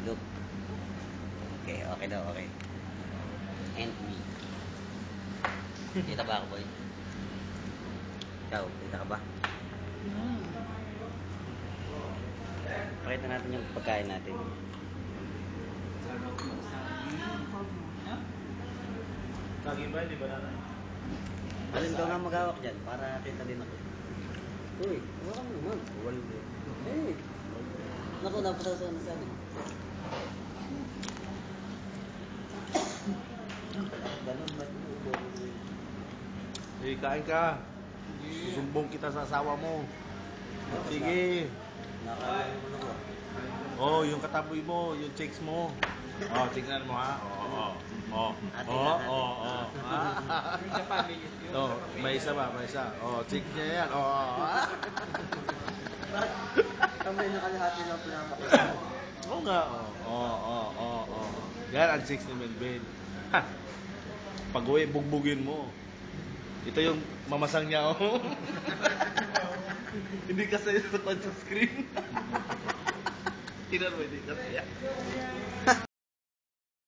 Look. Okay, okay daw, okay. And me. Kita ba ako, boy? Ikaw, kita ka ba? Pakita natin yung pagkain natin. Lagi ba, di ba natin? Alin daw nga mag-awak dyan para kita din ako. Uy, huwag ka naman. Wal din. Eh, naku, napasasa na sa akin. Ganun ba? Sige, kain ka. Susumbong kita sa asawa mo. Sige. Nakakain naman ako. Oh, yung kataboy mo, yung chicks mo. Oh, tingnan mo ha. Oh, may isa ba? May isa. Oh, chicks niya yan. Kamay nakalahati lang pinapakita mo. Oo nga. Yan ang chicks ni Melvin. Pag-uwi, bugbugin mo. Ito yung mamasang niya, oh. Hindi kasi sa touch screen. Tingnan mo, hindi kasi yan.